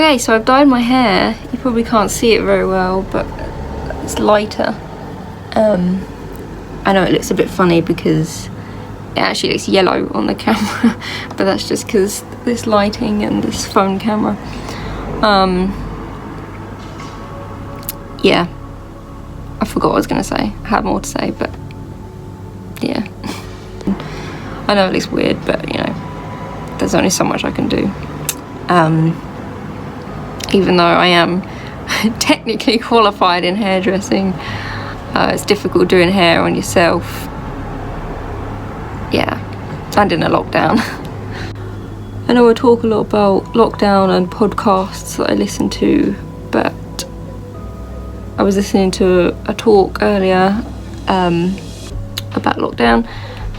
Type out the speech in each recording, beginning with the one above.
Okay, so I've dyed my hair. You probably can't see it very well, but it's lighter. I know it looks a bit funny because it actually looks yellow on the camera, but that's just because this lighting and this phone camera. Yeah, I forgot what I was going to say. I had more to say, but yeah. I know it looks weird, but you know, there's only so much I can do. Even though I am technically qualified in hairdressing, it's difficult doing hair on yourself. Yeah, and in a lockdown. I know I talk a lot about lockdown and podcasts that I listen to, but I was listening to a talk earlier about lockdown,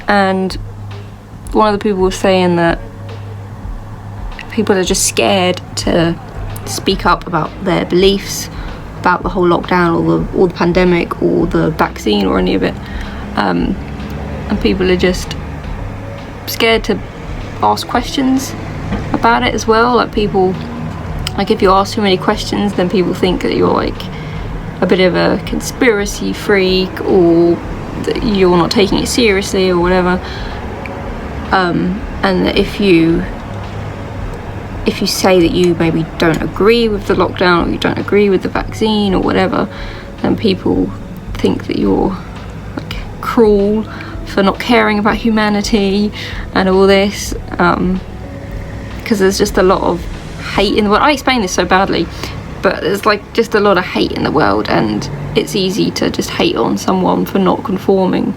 and one of the people was saying that people are just scared to speak up about their beliefs about the whole lockdown or the pandemic or the vaccine or any of it, and people are just scared to ask questions about it as well. Like people, like if you ask too many questions, then people think that you're like a bit of a conspiracy freak, or that you're not taking it seriously or whatever. And that if you say that you maybe don't agree with the lockdown, or you don't agree with the vaccine or whatever, then people think that you're like cruel for not caring about humanity and all this, because there's just a lot of hate in the world. I explain this so badly, but there's like just a lot of hate in the world, and it's easy to just hate on someone for not conforming.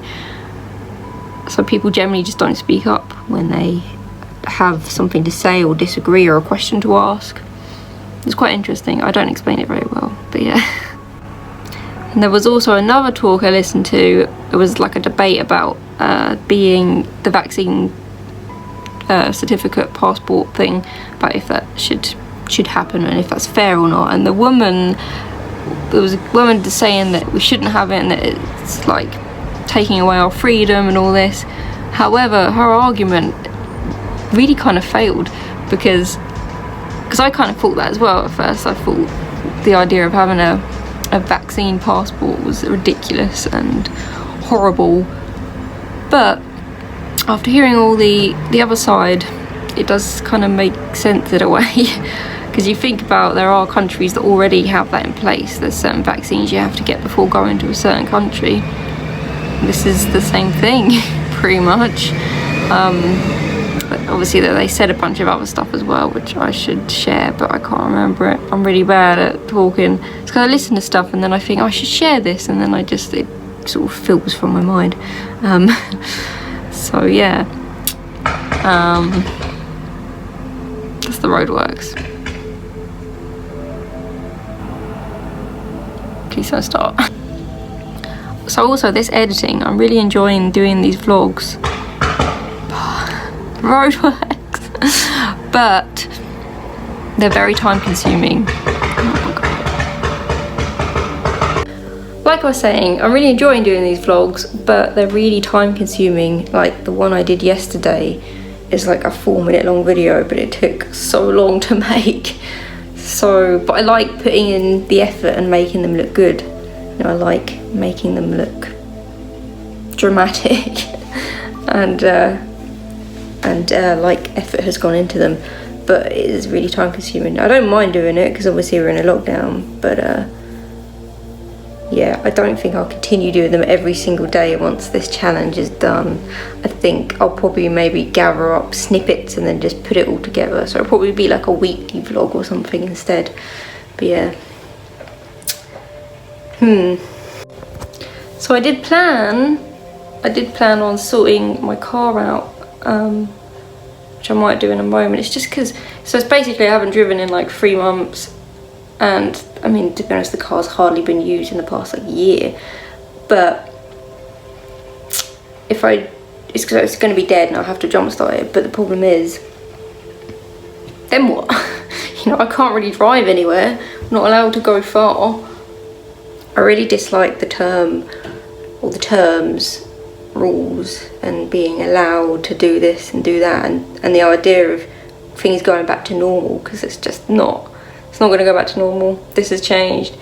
So people generally just don't speak up when they have something to say or disagree or a question to ask. It's quite interesting. I don't explain it very well, but yeah. And there was also another talk I listened to. It was like a debate about being the vaccine certificate passport thing, about if that should happen and if that's fair or not. And there was a woman saying that we shouldn't have it and that it's like taking away our freedom and all this. However, her argument really kind of failed, because I kind of thought that as well at first. I thought the idea of having a vaccine passport was ridiculous and horrible, but after hearing all the other side, it does kind of make sense in a way. Because you think about, there are countries that already have that in place. There's certain vaccines you have to get before going to a certain country. This is the same thing pretty much. But obviously they said a bunch of other stuff as well, which I should share, but I can't remember it. I'm really bad at talking. It's because I listen to stuff and then I think, oh, I should share this, and then it sort of filters from my mind. So yeah, that's the roadworks. Please don't start. So also this editing, I'm really enjoying doing these vlogs. Roadworks, but they're very time consuming. Oh my god. Like I was saying, I'm really enjoying doing these vlogs, but they're really time consuming. Like the one I did yesterday is like a 4-minute long video, but it took so long to make. But I like putting in the effort and making them look good. You know, I like making them look dramatic and like effort has gone into them, but it is really time consuming. I don't mind doing it because obviously we're in a lockdown, but yeah, I don't think I'll continue doing them every single day once this challenge is done. I think I'll probably maybe gather up snippets and then just put it all together, so it'll probably be like a weekly vlog or something instead. But yeah, so I did plan on sorting my car out, which I might do in a moment. It's just because, so it's basically I haven't driven in like 3 months, and I mean, to be honest, the car's hardly been used in the past like year, but it's going to be dead and I'll have to jump start it. But the problem is, then what? You know, I can't really drive anywhere, I'm not allowed to go far. I really dislike the term, or the terms, rules, and being allowed to do this and do that, and the idea of things going back to normal, because it's just not. It's not going to go back to normal. This has changed.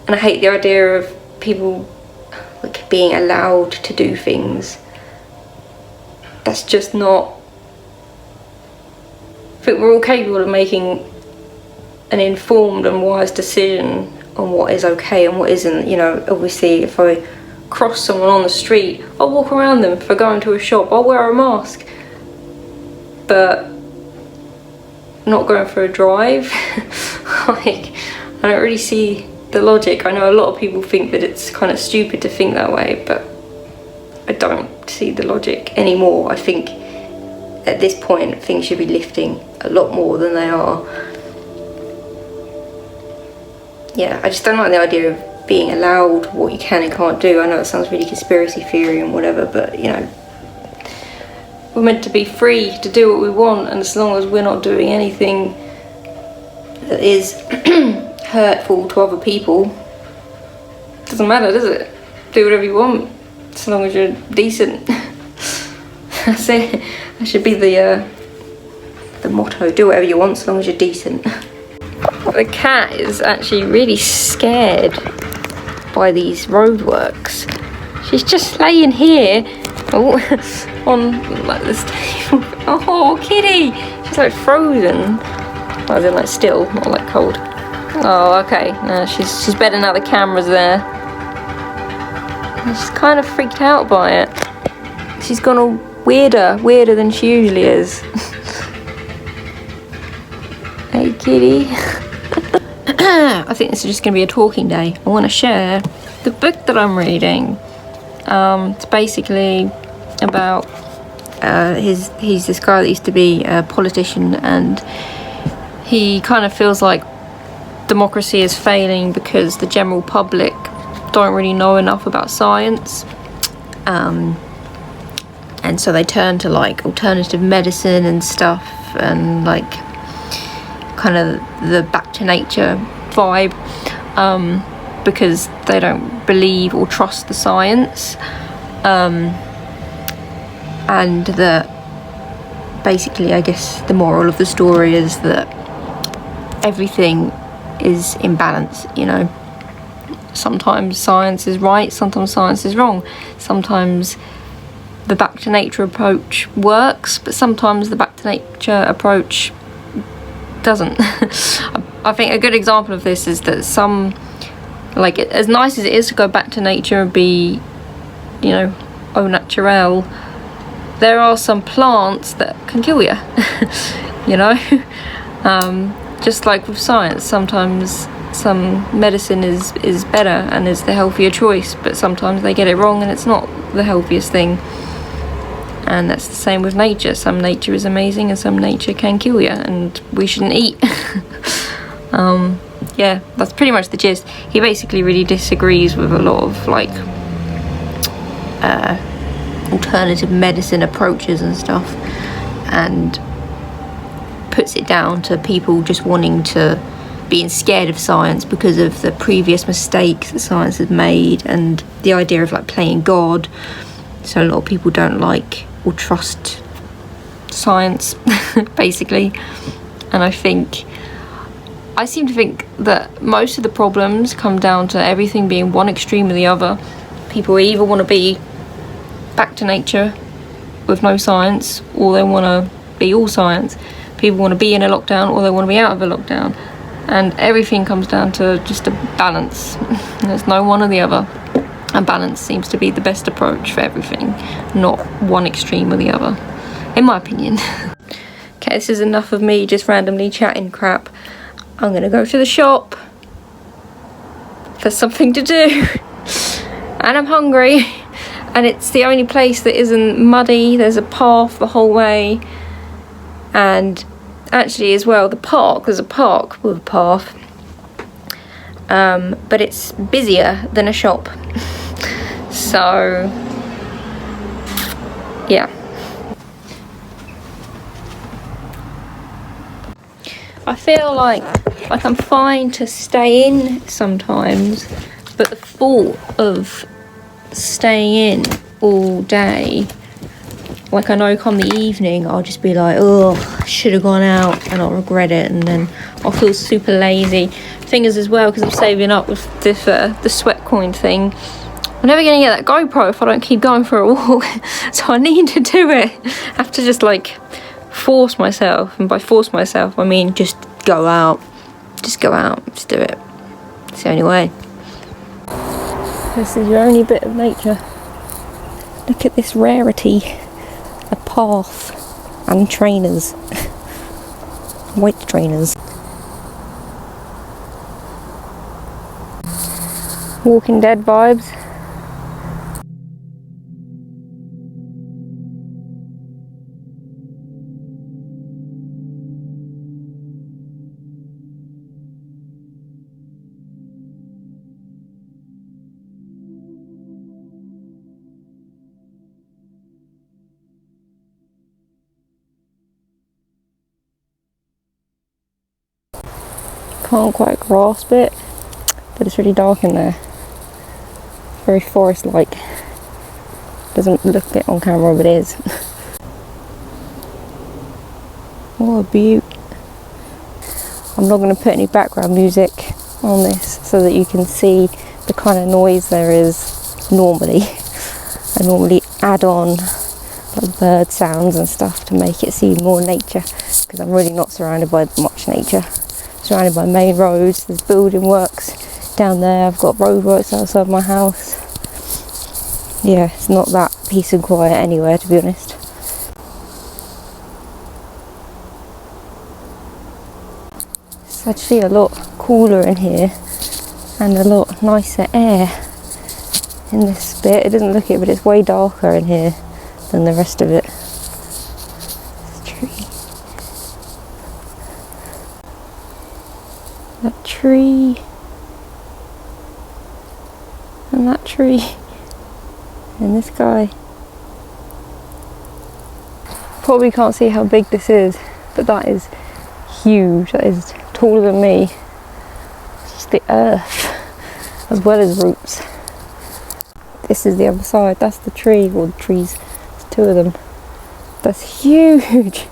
And I hate the idea of people like being allowed to do things. That's just not... I think we're all capable of making an informed and wise decision on what is okay and what isn't. You know, obviously if I cross someone on the street, I'll walk around them. If I go into a shop, I'll wear a mask. But not going for a drive, like, I don't really see the logic. I know a lot of people think that it's kind of stupid to think that way, but I don't see the logic anymore. I think at this point things should be lifting a lot more than they are. Yeah, I just don't like the idea of being allowed what you can and can't do. I know it sounds really conspiracy theory and whatever, but you know, we're meant to be free to do what we want, and as long as we're not doing anything that is hurtful to other people, it doesn't matter, does it? Do whatever you want, as long as you're decent. That's it. That should be the motto. Do whatever you want, as long as you're decent. The cat is actually really scared by these roadworks. She's just laying here on like this table. Oh, kitty! She's like frozen. Well, as in like still, not like cold. Oh, okay. No, she's better now the camera's there. She's kind of freaked out by it. She's gone all weirder than she usually is. Hey, kitty. I think this is just going to be a talking day. I want to share the book that I'm reading. It's basically about he's this guy that used to be a politician, and he kind of feels like democracy is failing because the general public don't really know enough about science, and so they turn to like alternative medicine and stuff, and like kind of the back to nature vibe, because they don't believe or trust the science, and that basically, I guess the moral of the story is that everything is in balance. You know, sometimes science is right, sometimes science is wrong, sometimes the back to nature approach works, but sometimes the back to nature approach doesn't. I think a good example of this is that some, like, as nice as it is to go back to nature and be, you know, au naturel, there are some plants that can kill you. You know, just like with science, sometimes some medicine is better and is the healthier choice, but sometimes they get it wrong and it's not the healthiest thing. And that's the same with nature. Some nature is amazing and some nature can kill you, and we shouldn't eat. Yeah, that's pretty much the gist. He basically really disagrees with a lot of like alternative medicine approaches and stuff, and puts it down to people just wanting to, being scared of science because of the previous mistakes that science has made, and the idea of like playing God. So a lot of people don't like or trust science, basically. And I seem to think that most of the problems come down to everything being one extreme or the other. People either want to be back to nature with no science, or they want to be all science. People want to be in a lockdown, or they want to be out of a lockdown. And everything comes down to just a balance. There's no one or the other. And balance seems to be the best approach for everything, not one extreme or the other, in my opinion. Okay, this is enough of me just randomly chatting crap. I'm gonna go to the shop for something to do. And I'm hungry. And it's the only place that isn't muddy. There's a path the whole way. And actually as well, there's a park with a path. But it's busier than a shop. So, yeah. I feel like I'm fine to stay in sometimes, but the thought of staying in all day Like I know come the evening I'll just be like, oh, I should have gone out, and I'll regret it, and then I'll feel super lazy. Thing is as well, because I'm saving up with this the sweat coin thing, I'm never gonna get that GoPro if I don't keep going for a walk. So I need to do it. I have to just like force myself, and by force myself I mean just go out, just do it. It's the only way. This is your only bit of nature. Look at this rarity. A path and trainers. White trainers. Walking Dead vibes. Can't quite grasp it, but it's really dark in there. Very forest-like. Doesn't look it on camera, but it is. What a beaut. I'm not going to put any background music on this so that you can see the kind of noise there is normally. I normally add on like bird sounds and stuff to make it seem more nature, because I'm really not surrounded by much nature. Surrounded by main roads, there's building works down there, I've got roadworks outside my house. Yeah, it's not that peace and quiet anywhere, to be honest. It's actually a lot cooler in here and a lot nicer air in this bit. It doesn't look it, but it's way darker in here than the rest of it. This tree. That tree. And that tree. And this guy. Probably can't see how big this is, but that is huge. That is taller than me. It's just the earth, as well as roots. This is the other side. That's the tree, or the trees. There's two of them. That's huge.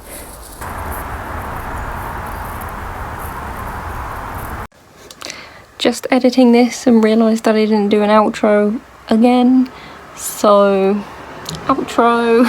Just editing this and realised that I didn't do an outro again. So, outro.